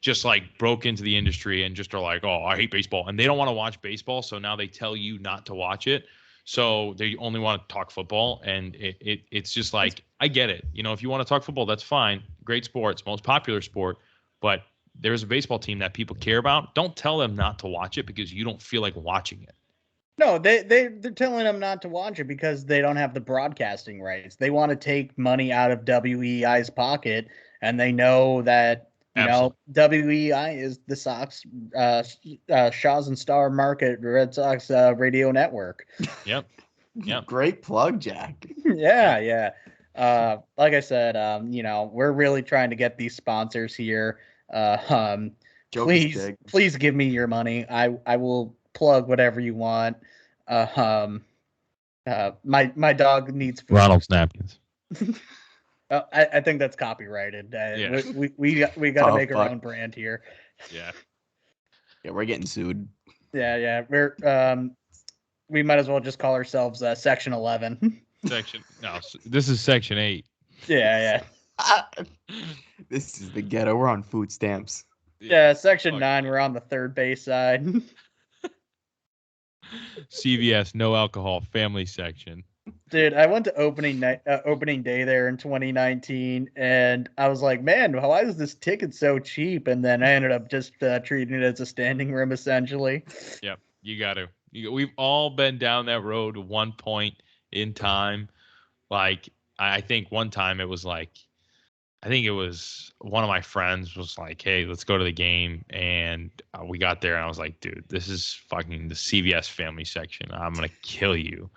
just like broke into the industry and just are like, oh, I hate baseball, and they don't want to watch baseball, so now they tell you not to watch it. So they only want to talk football, and it's just like, I get it. You know, if you want to talk football, that's fine. Great sport, it's most popular sport, but there's a baseball team that people care about. Don't tell them not to watch it because you don't feel like watching it. No, they're telling them not to watch it because they don't have the broadcasting rights. They want to take money out of WEI's pocket, and they know that WEI is the Sox, Shaw's and Star Market Red Sox radio network. Yep. Great plug, Jack. Yeah. Like I said, we're really trying to get these sponsors here. Please give me your money. I will plug whatever you want. My dog needs food. Ronald's napkins. I think that's copyrighted. We got to make our own brand here. Yeah, we're getting sued. Yeah. We're we might as well just call ourselves Section 11. This is Section 8. Yeah. This is the ghetto. We're on food stamps. Yeah, Section 9. We're on the third base side. CVS, no alcohol, family section. Dude, I went to opening day there in 2019, and I was like, man, why is this ticket so cheap? And then I ended up just treating it as a standing room, essentially. Yep, you got to. We've all been down that road at one point in time. Like, I think one time it was like, I think it was one of my friends was like, hey, let's go to the game. And we got there and I was like, dude, this is fucking the CVS family section. I'm going to kill you.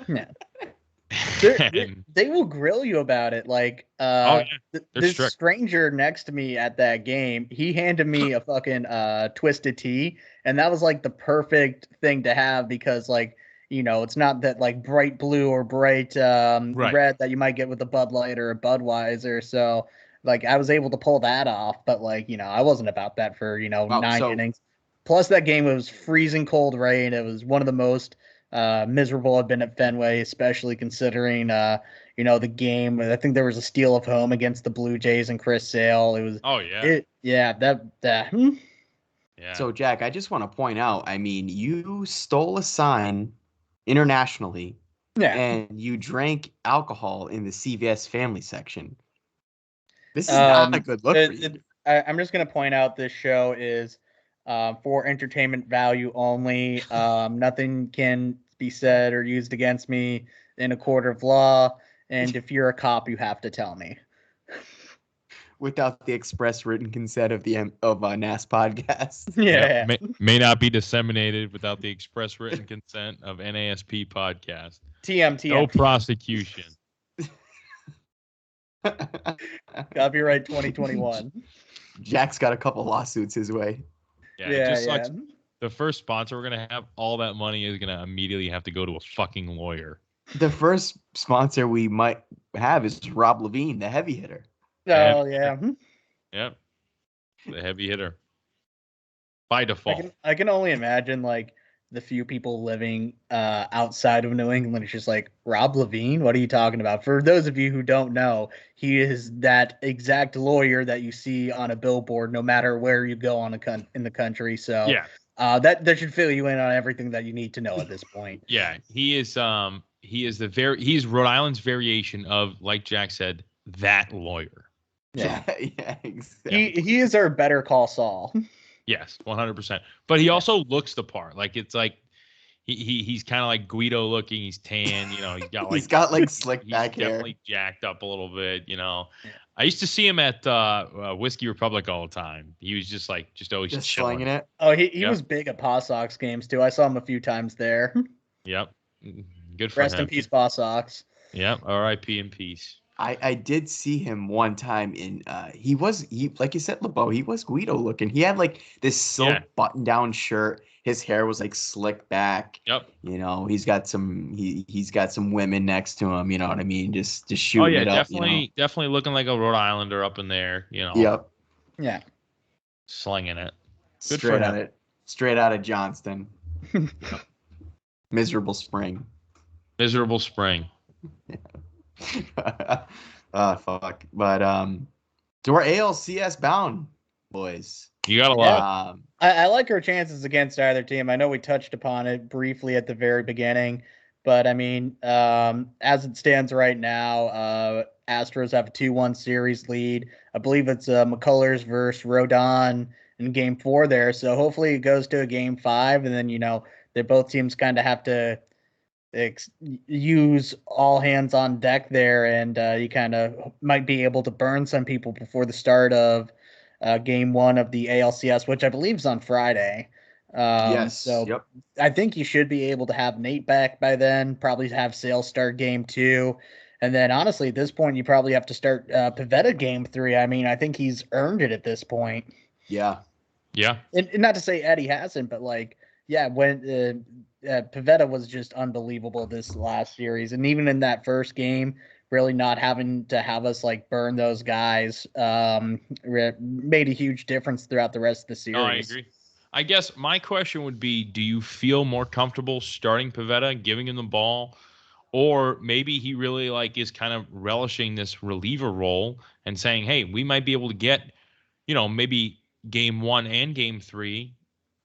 Yeah. They will grill you about it. Like, this stranger next to me at that game, he handed me a fucking Twisted Tea. And that was like the perfect thing to have because like, it's not that like bright blue or bright red that you might get with a Bud Light or a Budweiser. So like I was able to pull that off, but like, I wasn't about that for, 9 innings. Plus that game was freezing cold rain. It was one of the most miserable I've been at Fenway, especially considering, the game. I think there was a steal of home against the Blue Jays and Chris Sale. It was, Yeah. So Jack, I just want to point out, I mean, you stole a sign internationally, and you drank alcohol in the CVS family section. This is not a good look for you. I'm just going to point out this show is for entertainment value only. Nothing can be said or used against me in a court of law. And if you're a cop, you have to tell me. Without the express written consent of NAS podcast. Yeah. May not be disseminated without the express written consent of NASP podcast. TM. No prosecution. Copyright 2021. Jack's got a couple lawsuits his way. Yeah. Sucks. The first sponsor we're going to have, all that money is going to immediately have to go to a fucking lawyer. The first sponsor we might have is Rob Levine, the heavy hitter. Oh, yeah. Yep. The heavy hitter. By default. I can only imagine, like, the few people living outside of New England. It's just like, Rob Levine? What are you talking about? For those of you who don't know, he is that exact lawyer that you see on a billboard no matter where you go in the country. So that should fill you in on everything that you need to know at this point. Yeah, he's Rhode Island's variation of, like Jack said, that lawyer. Yeah, exactly. He is our Better Call Saul. Yes, 100%. But he also looks the part. Like it's like he's kind of like Guido looking. He's tan, he's got like He's got like slick he's back hair. definitely jacked up a little bit. Yeah. I used to see him at Whiskey Republic all the time. He was just always Just chilling. slinging it. Oh, he Yep. was big at Paw Sox games too. I saw him a few times there. Yep. Good for Rest him. in peace, Paw Sox. Yep. R.I.P. in peace. I did see him one time in he like you said, LeBeau, he was Guido looking. He had like this silk button down shirt. His hair was like slick back. Yep. He's got some women next to him, you know what I mean? Just shooting it up. Definitely looking like a Rhode Islander up in there, Yep. Yeah. Slinging it. Good Straight for out him. straight out of Johnston. Miserable spring. Miserable spring. Fuck. But so we're ALCS bound, boys. You got a lot. I like our chances against either team. I know we touched upon it briefly at the very beginning, but I mean, as it stands right now, Astros have a 2-1 series lead. I believe it's McCullers versus Rodon in Game 4 there. So hopefully it goes to a Game 5, and then they both teams kind of have to use all hands on deck there, and you kind of might be able to burn some people before the start of Game 1 of the ALCS, which I believe is on Friday. Yes. So yep. I think you should be able to have Nate back by then, probably have Sale start Game 2. And then, honestly, at this point, you probably have to start Pivetta Game 3. I mean, I think he's earned it at this point. Yeah. Yeah. And not to say Eddie hasn't, but, when Pivetta was just unbelievable this last series. And even in that first game, really not having to have us, burn those guys made a huge difference throughout the rest of the series. Oh, I agree. I guess my question would be, do you feel more comfortable starting Pivetta, giving him the ball? Or maybe he really is kind of relishing this reliever role and saying, hey, we might be able to get, maybe Game 1 and Game 3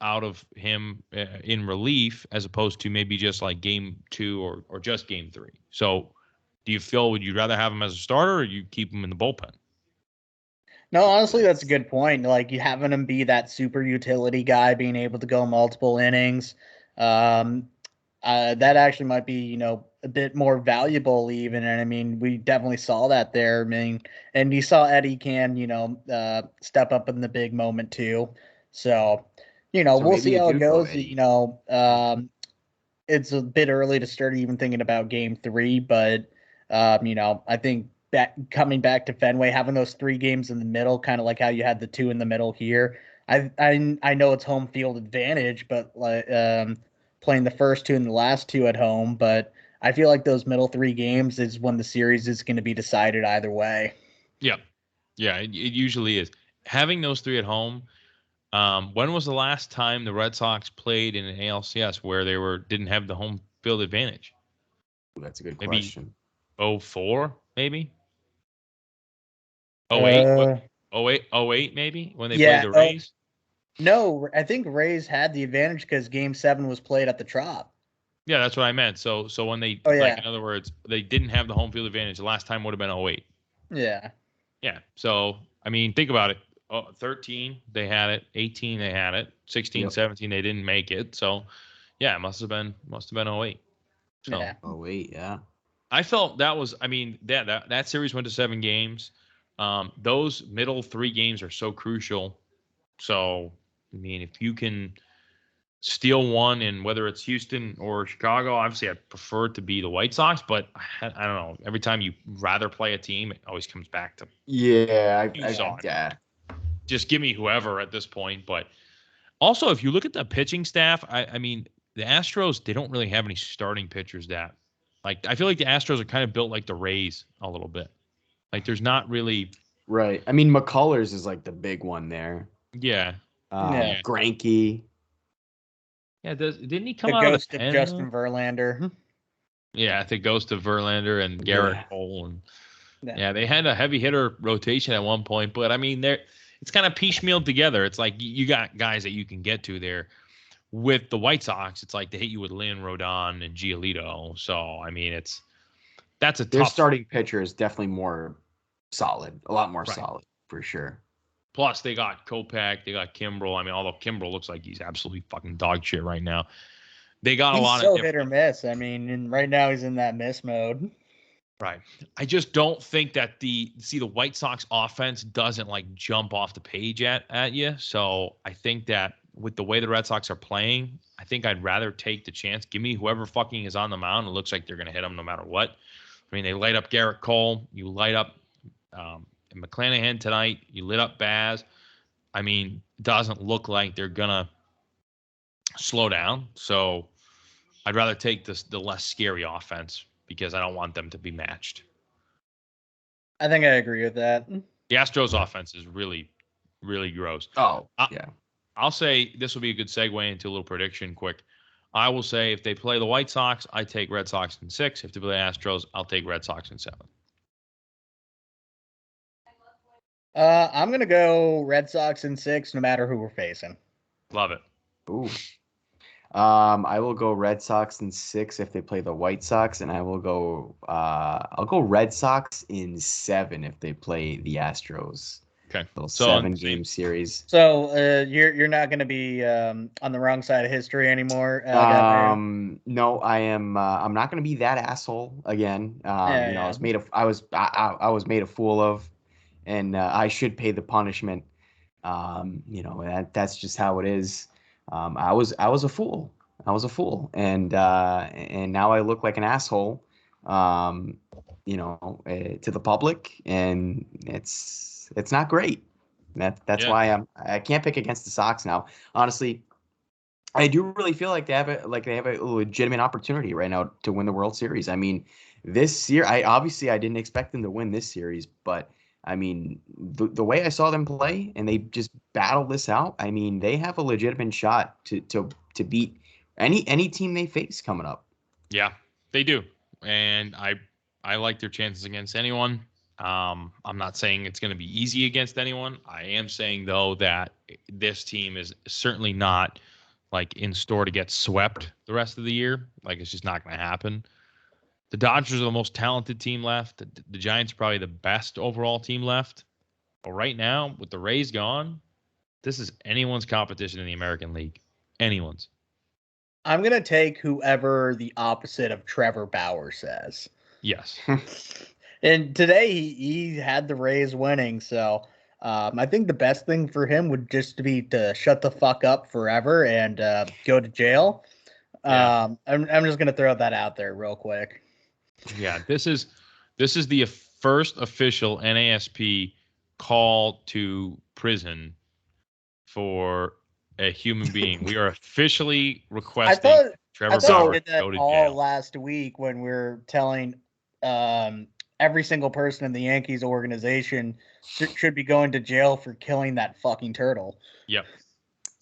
out of him in relief, as opposed to maybe just Game 2 or just Game 3. So do you feel, would you rather have him as a starter, or you keep him in the bullpen? No, honestly, that's a good point. You having him be that super utility guy, being able to go multiple innings, that actually might be, a bit more valuable even. And I mean, we definitely saw that there. I mean, and you saw Eddie can, step up in the big moment too. So, we'll see how it goes. It's a bit early to start even thinking about Game 3, but I think coming back to Fenway, having those 3 games in the middle, kind of like how you had the 2 in the middle here. I know it's home field advantage, but playing the first 2 and the last 2 at home, but I feel like those middle 3 games is when the series is going to be decided either way. Yeah. Yeah, it usually is. Having those 3 at home, when was the last time the Red Sox played in an ALCS where they didn't have the home field advantage? That's a good question. 04, maybe? 08? 08 maybe, when they played the Rays? No, I think Rays had the advantage because Game 7 was played at the Trop. Yeah, that's what I meant. So when they, in other words, they didn't have the home field advantage, the last time would have been 08. Yeah. Yeah. So, I mean, think about it. 13, they had it. 18, they had it. 16, 17, they didn't make it. So, yeah, it must have been 08. So, yeah. 08, yeah. I felt that was, I mean, that series went to 7 games. Those middle 3 games are so crucial. So, I mean, if you can steal one, and whether it's Houston or Chicago, obviously I'd prefer it to be the White Sox, but I don't know. Every time you rather play a team, it always comes back to yeah. Just give me whoever at this point. But also, if you look at the pitching staff, I mean, the Astros, they don't really have any starting pitchers that I feel like the Astros are kind of built like the Rays a little bit. There's not really. Right. I mean, McCullers is the big one there. Yeah. Greinke. Yeah. Didn't he come the out ghost of of Justin Verlander? Yeah, the ghost of Verlander and Garrett Cole, and they had a heavy hitter rotation at one point, but I mean, it's kind of piecemealed together. It's you got guys that you can get to there. With the White Sox, it's they hit you with Lynn, Rodon, and Giolito. So I mean, that's a their tough. Starting pitcher is definitely more solid, a lot more solid for sure. Plus, they got Kopech, they got Kimbrel. I mean, although Kimbrel looks like he's absolutely fucking dog shit right now. They got a He's lot so of hit or miss. I mean, and right now he's in that miss mode. Right. I just don't think that the White Sox offense doesn't like jump off the page at you. So I think that with the way the Red Sox are playing, I think I'd rather take the chance. Give me whoever fucking is on the mound. It looks like they're going to hit them no matter what. I mean, they light up Garrett Cole. You light up McClanahan tonight. You lit up Baz. I mean, it doesn't look like they're going to slow down. So I'd rather take the less scary offense because I don't want them to be matched. I think I agree with that. The Astros offense is really, really gross. Oh, yeah. I'll say this will be a good segue into a little prediction quick. I will say if they play the White Sox, I take Red Sox in 6. If they play Astros, I'll take Red Sox in 7. I'm going to go Red Sox in 6, no matter who we're facing. Love it. Ooh. I will go Red Sox in 6 if they play the White Sox, and I will go. I'll go Red Sox in 7 if they play the Astros. Okay, little so 7-game series. So you're not going to be on the wrong side of history anymore. No, I am. I'm not going to be that asshole again. Yeah, you know, yeah. I was made a fool of, and I should pay the punishment. You know, that's just how it is. I was a fool. I was a fool, and now I look like an asshole. You know, to the public, and it's not great. That's why I can't pick against the Sox now. Honestly, I do really feel like they have a legitimate opportunity right now to win the World Series. I mean, this year, I didn't expect them to win this series, but I mean, the way I saw them play and they just battled this out, I mean, they have a legitimate shot to beat any team they face coming up. Yeah, they do. And I like their chances against anyone. I'm not saying it's going to be easy against anyone. I am saying, though, that this team is certainly not like in store to get swept the rest of the year. Like, it's just not going to happen. The Dodgers are the most talented team left. The Giants are probably the best overall team left. But right now, with the Rays gone, this is anyone's competition in the American League. Anyone's. I'm going to take whoever the opposite of Trevor Bauer says. Yes. And today he had the Rays winning, so I think the best thing for him would just be to shut the fuck up forever and go to jail. Yeah. I'm just going to throw that out there real quick. Yeah, this is the first official NASP call to prison for a human being. We are officially requesting Trevor Bauer did to that go to all jail. last week when we were telling every single person in the Yankees organization should be going to jail for killing that fucking turtle. Yep.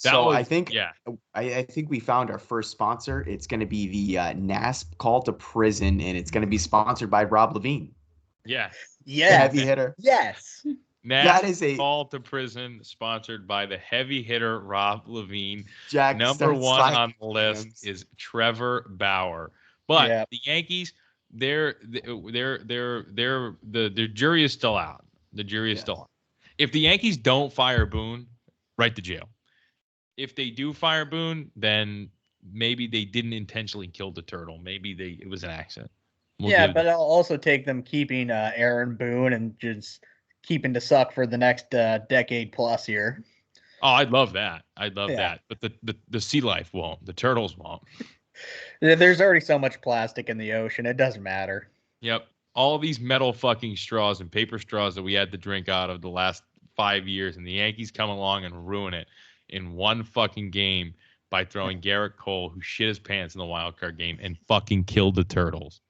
I think we found our first sponsor. It's going to be the NASP call to prison, and it's going to be sponsored by Rob Levine. Yeah. Yeah. The heavy hitter. Yes. That is a call to prison sponsored by the heavy hitter Rob Levine. Jack, number one on the list is Trevor Bauer. But the Yankees, the jury is still out. The jury is still out. If the Yankees don't fire Boone, right to jail. If they do fire Boone, then maybe they didn't intentionally kill the turtle. Maybe it was an accident. But I'll also take them keeping Aaron Boone and just keeping to suck for the next decade plus here. Oh, I'd love that. I'd love that. But the sea life won't. The turtles won't. There's already so much plastic in the ocean. It doesn't matter. Yep. All these metal fucking straws and paper straws that we had to drink out of the last 5 years, and the Yankees come along and ruin it in one fucking game by throwing Garrett Cole, who shit his pants in the wild card game and fucking killed the turtles.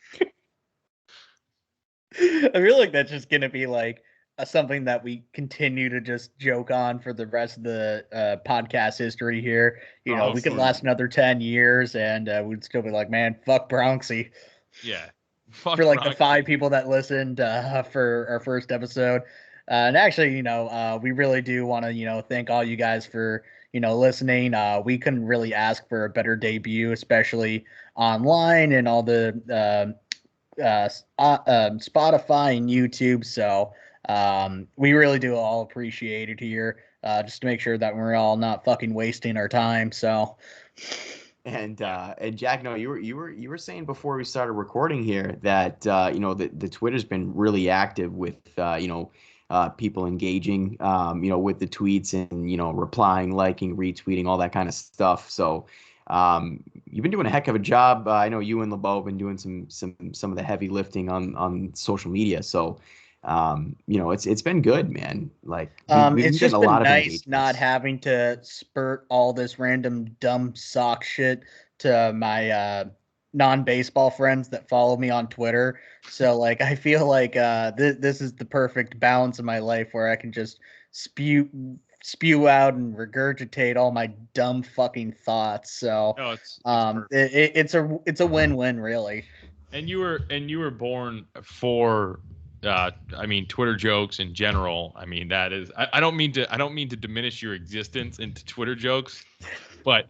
I feel like that's just going to be like something that we continue to just joke on for the rest of the podcast history here. You know, we could last another 10 years and we'd still be like, man, fuck Bronxy. Yeah. For like Bronxy. The 5 people that listened for our first episode. And actually, you know, we really do want to, you know, thank all you guys for, you know, listening. We couldn't really ask for a better debut, especially online and all the Spotify and YouTube. So We really do all appreciate it here, just to make sure that we're all not fucking wasting our time. So, And Jack, no, you were saying before we started recording here that the Twitter's been really active with people engaging with the tweets and replying, liking, retweeting, all that kind of stuff. So you've been doing a heck of a job. I know you and LeBeau have been doing some of the heavy lifting on social media. So it's been good, man. Like we've been it's getting just a been lot of nice not engagements. having to spurt all this random dumb sock shit to my non-baseball friends that follow me on Twitter. So like I feel like this is the perfect balance of my life where I can just spew out and regurgitate all my dumb fucking thoughts. So No, it's perfect. it's a win-win really. And you were born for Twitter jokes in general. I mean, that is I don't mean to diminish your existence into Twitter jokes, but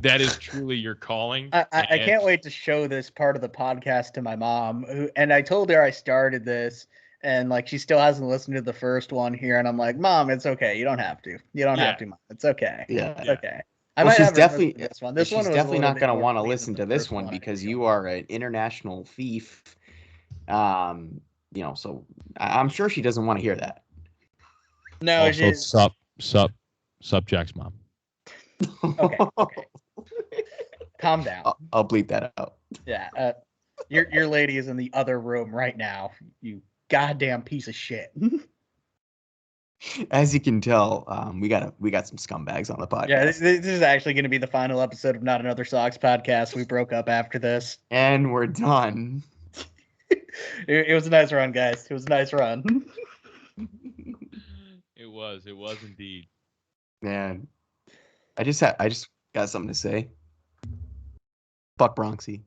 that is truly your calling. I can't wait to show this part of the podcast to my mom, and I told her I started this, and like she still hasn't listened to the first one here, and I'm like, Mom, it's okay. You don't have to. You don't have to, Mom. It's okay. Yeah. It's okay. I Well, might she's have her listen definitely to this one. This one she's was a definitely little not bit going to more want to funny than listen the to this first one one. because you are an international thief. So I'm sure she doesn't want to hear that. No, Also, she's sup, Jack's mom. okay. Calm down. I'll bleep that out. Yeah, your lady is in the other room right now. You goddamn piece of shit. As you can tell, we got some scumbags on the podcast. Yeah, this is actually going to be the final episode of Not Another Sox podcast. We broke up after this. And we're done. It was a nice run, guys. It was a nice run. It was indeed. Man, I just got something to say. Fuck Bronxy.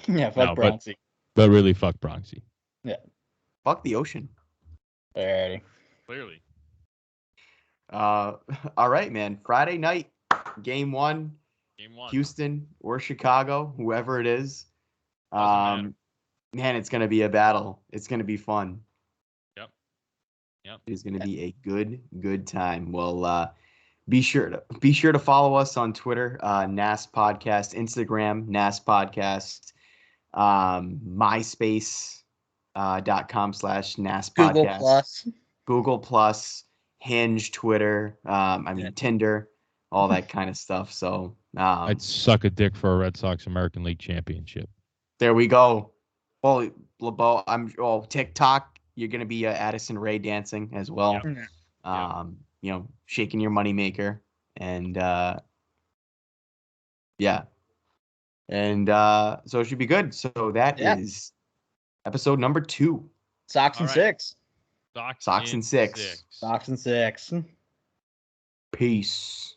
Yeah, fuck Bronxy. But really, fuck Bronxy. Yeah. Fuck the ocean. Alrighty. Clearly. All right, man. Friday night, game one. Houston or Chicago, whoever it is. Man, it's gonna be a battle. It's gonna be fun. Yep. It's gonna be a good time. Well, be sure to follow us on Twitter, NAS Podcast, Instagram, NAS Podcast, MySpace.com/NAS Podcast, Google Plus, Hinge, Twitter, Tinder, all that kind of stuff. So I'd suck a dick for a Red Sox American League championship. There we go. Well, LeBeau, TikTok. You're gonna be Addison Ray dancing as well. Yep. Shaking your moneymaker, and so it should be good. So that is episode number 2. Sox and Six. Sox and Six. Sox and Six. Peace.